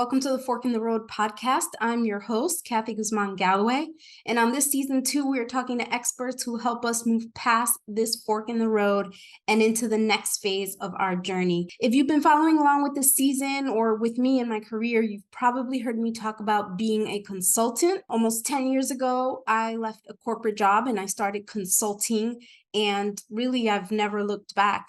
Welcome to the Fork in the Road podcast. I'm your host, Kathy Guzmán Galloway. And on this season 2, we are talking to experts who help us move past this fork in the road and into the next phase of our journey. If you've been following along with this season or with me in my career, you've probably heard me talk about being a consultant. Almost 10 years ago, I left a corporate job and I started consulting, and really I've never looked back.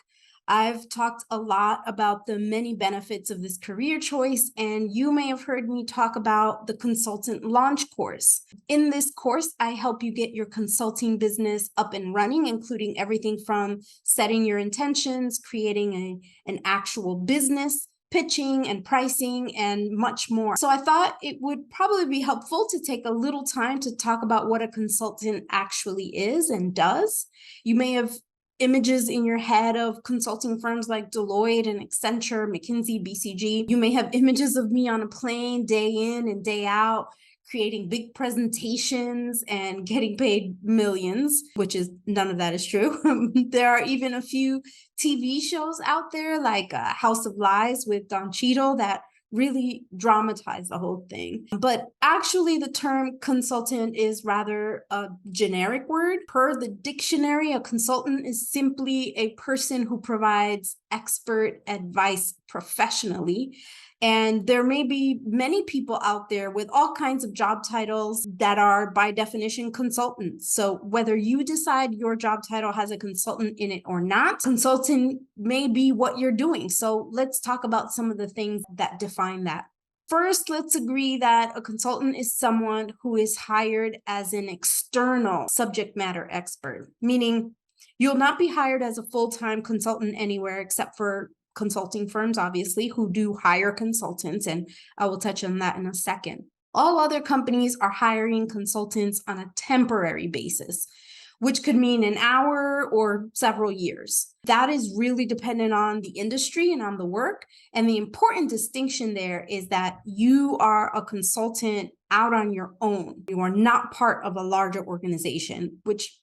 I've talked a lot about the many benefits of this career choice, and you may have heard me talk about the Consultant Launch course. In this course, I help you get your consulting business up and running, including everything from setting your intentions, creating an actual business, pitching and pricing, and much more. So I thought it would probably be helpful to take a little time to talk about what a consultant actually is and does. You may have images in your head of consulting firms like Deloitte and Accenture, McKinsey, BCG. You may have images of me on a plane day in and day out, creating big presentations and getting paid millions, which is none of that is true. There are even a few TV shows out there like House of Lies with Don Cheadle that really dramatize the whole thing. But actually, the term consultant is rather a generic word. Per the dictionary, a consultant is simply a person who provides expert advice professionally. And there may be many people out there with all kinds of job titles that are by definition consultants. So whether you decide your job title has a consultant in it or not, consultant may be what you're doing. So let's talk about some of the things that define that. First, let's agree that a consultant is someone who is hired as an external subject matter expert, meaning you'll not be hired as a full-time consultant anywhere except for consulting firms, obviously, who do hire consultants, and I will touch on that in a second. All other companies are hiring consultants on a temporary basis, which could mean an hour or several years. That is really dependent on the industry and on the work. And the important distinction there is that you are a consultant out on your own. You are not part of a larger organization, which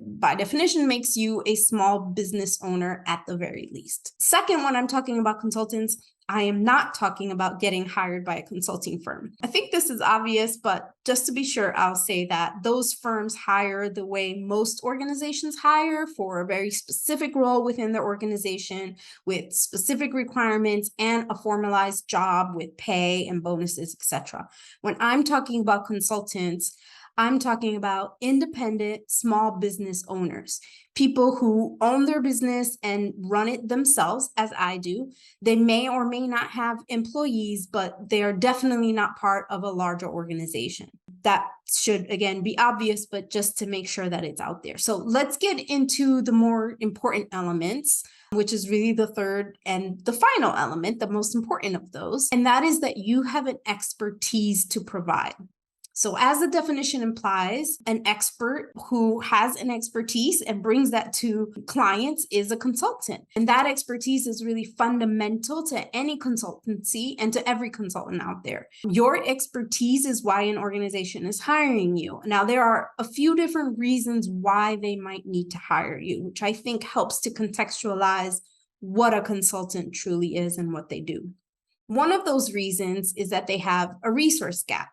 by definition makes you a small business owner at the very least. Second, when I'm talking about consultants, I am not talking about getting hired by a consulting firm. I think this is obvious, but just to be sure, I'll say that those firms hire the way most organizations hire, for a very specific role within their organization with specific requirements and a formalized job with pay and bonuses, etc. When I'm talking about consultants, I'm talking about independent small business owners, people who own their business and run it themselves, as I do. They may or may not have employees, but they are definitely not part of a larger organization. That should, again, be obvious, but just to make sure that it's out there. So let's get into the more important elements, which is really the third and the final element, the most important of those. And that is that you have an expertise to provide. So as the definition implies, an expert who has an expertise and brings that to clients is a consultant. And that expertise is really fundamental to any consultancy and to every consultant out there. Your expertise is why an organization is hiring you. Now, there are a few different reasons why they might need to hire you, which I think helps to contextualize what a consultant truly is and what they do. One of those reasons is that they have a resource gap,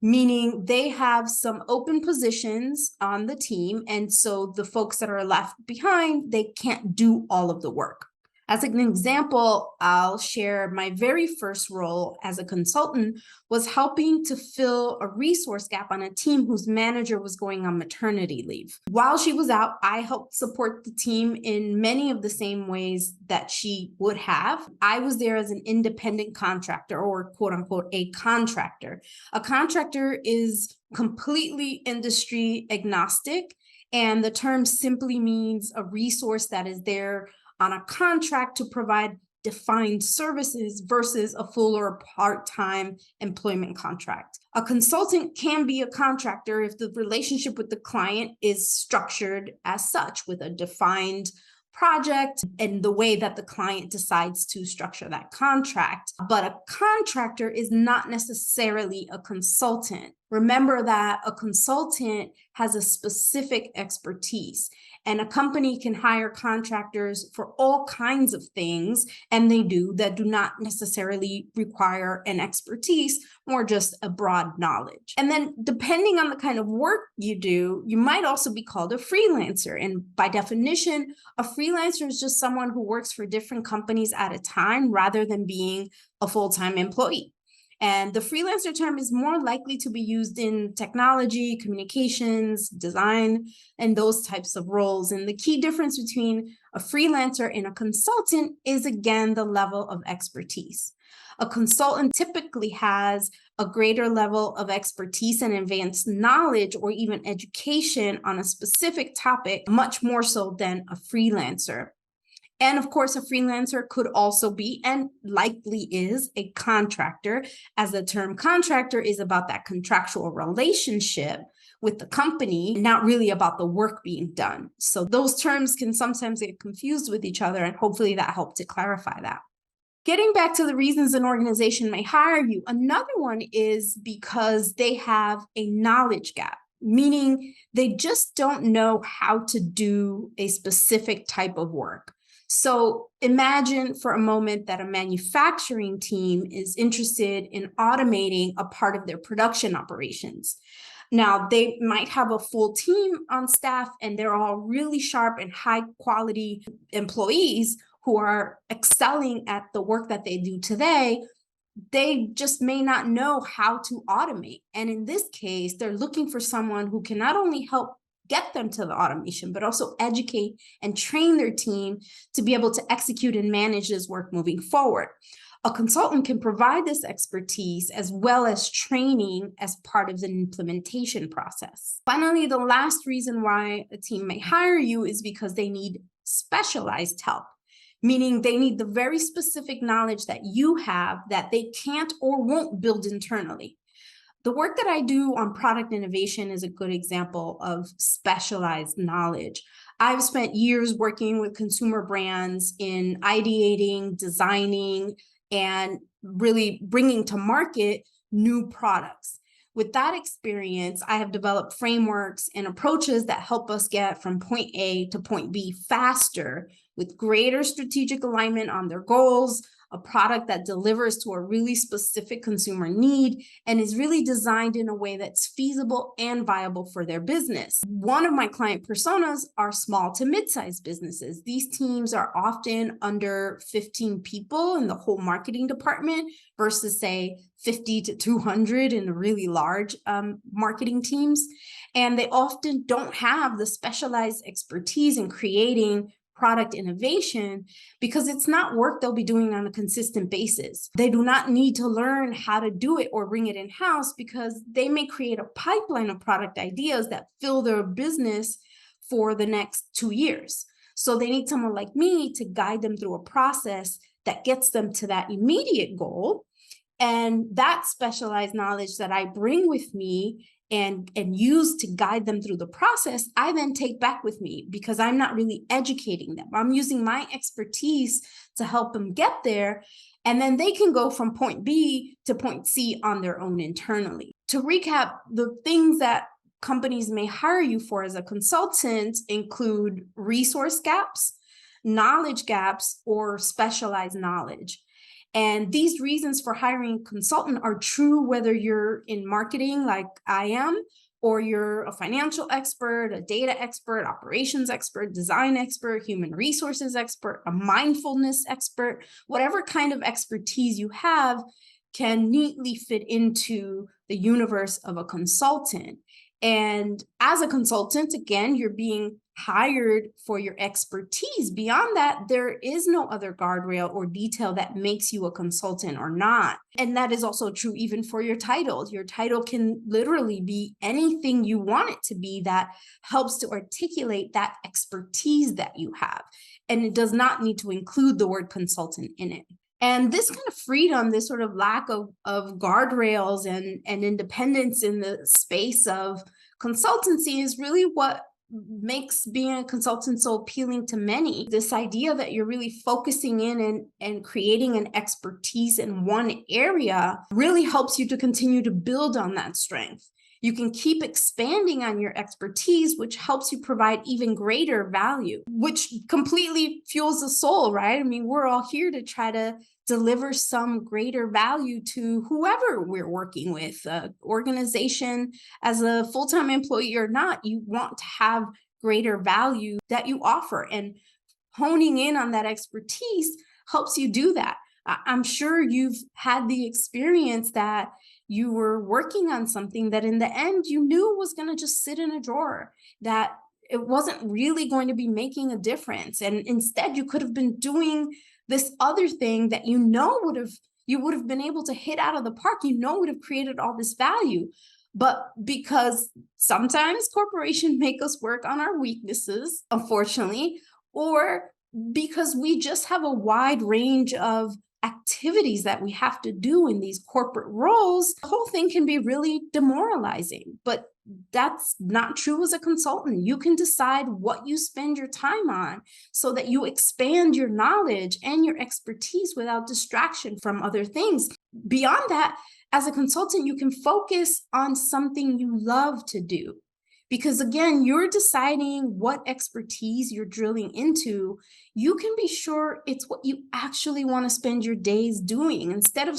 meaning they have some open positions on the team, and so the folks that are left behind, they can't do all of the work. As an example, I'll share my very first role as a consultant was helping to fill a resource gap on a team whose manager was going on maternity leave. While she was out, I helped support the team in many of the same ways that she would have. I was there as an independent contractor, or quote unquote, a contractor. A contractor is completely industry agnostic, and the term simply means a resource that is there on a contract to provide defined services versus a full or part-time employment contract. A consultant can be a contractor if the relationship with the client is structured as such, with a defined project and the way that the client decides to structure that contract. But a contractor is not necessarily a consultant. Remember that a consultant has a specific expertise. And a company can hire contractors for all kinds of things, and they do, that do not necessarily require an expertise, or just a broad knowledge. And then depending on the kind of work you do, you might also be called a freelancer. And by definition, a freelancer is just someone who works for different companies at a time rather than being a full-time employee. And the freelancer term is more likely to be used in technology, communications, design, and those types of roles. And the key difference between a freelancer and a consultant is, again, the level of expertise. A consultant typically has a greater level of expertise and advanced knowledge or even education on a specific topic, much more so than a freelancer. And of course, a freelancer could also be, and likely is, a contractor, as the term contractor is about that contractual relationship with the company, not really about the work being done. So those terms can sometimes get confused with each other, and hopefully that helped to clarify that. Getting back to the reasons an organization may hire you, another one is because they have a knowledge gap, meaning they just don't know how to do a specific type of work. So imagine for a moment that a manufacturing team is interested in automating a part of their production operations. Now, they might have a full team on staff, and they're all really sharp and high quality employees who are excelling at the work that they do today. They just may not know how to automate. And in this case, they're looking for someone who can not only help get them to the automation, but also educate and train their team to be able to execute and manage this work moving forward. A consultant can provide this expertise as well as training as part of the implementation process. Finally, the last reason why a team may hire you is because they need specialized help, meaning they need the very specific knowledge that you have that they can't or won't build internally. The work that I do on product innovation is a good example of specialized knowledge. I've spent years working with consumer brands in ideating, designing, and really bringing to market new products. With that experience, I have developed frameworks and approaches that help us get from point A to point B faster, with greater strategic alignment on their goals, a product that delivers to a really specific consumer need and is really designed in a way that's feasible and viable for their business. One of my client personas are small to mid-sized businesses. These teams are often under 15 people in the whole marketing department versus, say, 50 to 200 in the really large marketing teams. And they often don't have the specialized expertise in creating product innovation because it's not work they'll be doing on a consistent basis. They do not need to learn how to do it or bring it in-house because they may create a pipeline of product ideas that fill their business for the next 2 years. So they need someone like me to guide them through a process that gets them to that immediate goal. And that specialized knowledge that I bring with me and use to guide them through the process, I then take back with me because I'm not really educating them. I'm using my expertise to help them get there. And then they can go from point B to point C on their own internally. To recap, the things that companies may hire you for as a consultant include resource gaps, knowledge gaps, or specialized knowledge. And these reasons for hiring a consultant are true whether you're in marketing like I am, or you're a financial expert, a data expert, operations expert, design expert, human resources expert, a mindfulness expert. Whatever kind of expertise you have can neatly fit into the universe of a consultant. And as a consultant, again, you're being hired for your expertise. Beyond that, there is no other guardrail or detail that makes you a consultant or not. And that is also true even for your title. Your title can literally be anything you want it to be that helps to articulate that expertise that you have. And it does not need to include the word consultant in it. And this kind of freedom, this sort of lack of guardrails and independence in the space of consultancy is really what makes being a consultant so appealing to many. This idea that you're really focusing in and creating an expertise in one area really helps you to continue to build on that strength. You can keep expanding on your expertise, which helps you provide even greater value, which completely fuels the soul, right? I mean, we're all here to try to deliver some greater value to whoever we're working with, organization, as a full-time employee or not. You want to have greater value that you offer, and honing in on that expertise helps you do that. I'm sure you've had the experience that you were working on something that in the end you knew was going to just sit in a drawer, that it wasn't really going to be making a difference. And instead you could have been doing this other thing that you would have been able to hit out of the park, would have created all this value. But because sometimes corporations make us work on our weaknesses, unfortunately, or because we just have a wide range of activities that we have to do in these corporate roles, the whole thing can be really demoralizing. But that's not true as a consultant. You can decide what you spend your time on so that you expand your knowledge and your expertise without distraction from other things. Beyond that, as a consultant, you can focus on something you love to do. Because again, you're deciding what expertise you're drilling into. You can be sure it's what you actually want to spend your days doing, instead of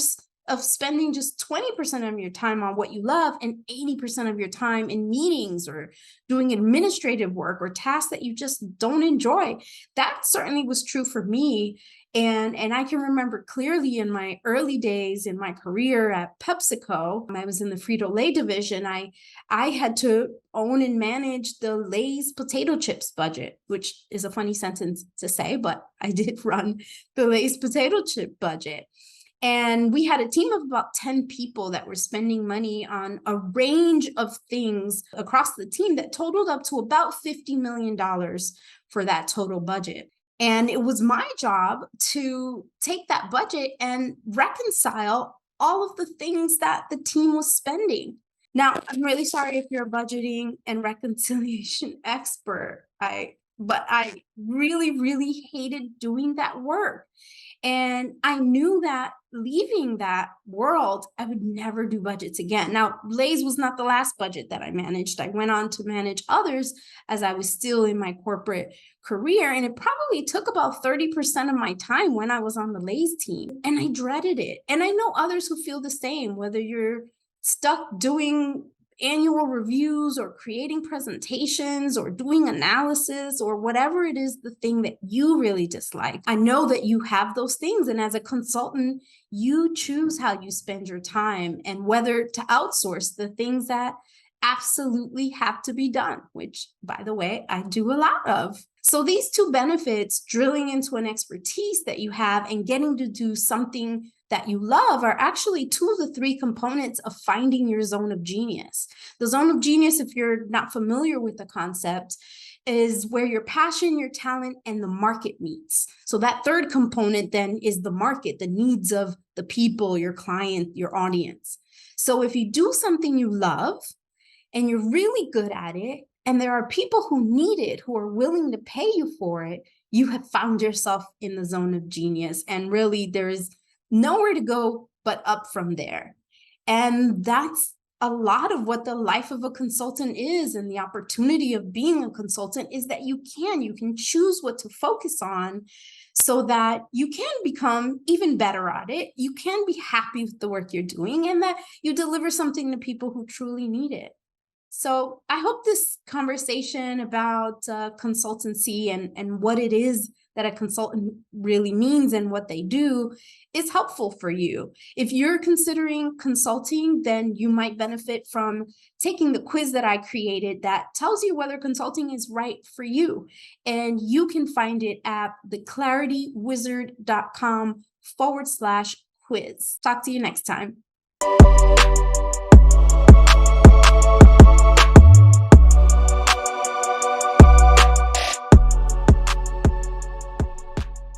spending just 20% of your time on what you love and 80% of your time in meetings or doing administrative work or tasks that you just don't enjoy. That certainly was true for me. And I can remember clearly in my early days in my career at PepsiCo, I was in the Frito-Lay division. I had to own and manage the Lay's potato chips budget, which is a funny sentence to say, but I did run the Lay's potato chip budget. And we had a team of about 10 people that were spending money on a range of things across the team that totaled up to about $50 million for that total budget. And it was my job to take that budget and reconcile all of the things that the team was spending. Now, I'm really sorry if you're a budgeting and reconciliation expert, but I really, really hated doing that work. And I knew that leaving that world, I would never do budgets again. Now, Lay's was not the last budget that I managed. I went on to manage others as I was still in my corporate career. And it probably took about 30% of my time when I was on the Lay's team. And I dreaded it. And I know others who feel the same, whether you're stuck doing annual reviews or creating presentations or doing analysis or whatever it is, the thing that you really dislike. I know that you have those things. And as a consultant, you choose how you spend your time and whether to outsource the things that absolutely have to be done, which, by the way, I do a lot of. So these two benefits, drilling into an expertise that you have and getting to do something that you love, are actually two of the three components of finding your zone of genius. The zone of genius, if you're not familiar with the concept, is where your passion, your talent, and the market meets. So that third component then is the market, the needs of the people, your client, your audience. So if you do something you love and you're really good at it, and there are people who need it, who are willing to pay you for it, you have found yourself in the zone of genius. And really, there is nowhere to go but up from there. And that's a lot of what the life of a consultant is. And the opportunity of being a consultant is that you can choose what to focus on so that you can become even better at it. You can be happy with the work you're doing and that you deliver something to people who truly need it. So I hope this conversation about consultancy and what it is that a consultant really means and what they do is helpful for you. If you're considering consulting, then you might benefit from taking the quiz that I created that tells you whether consulting is right for you. And you can find it at theclaritywizard.com/quiz. Talk to you next time.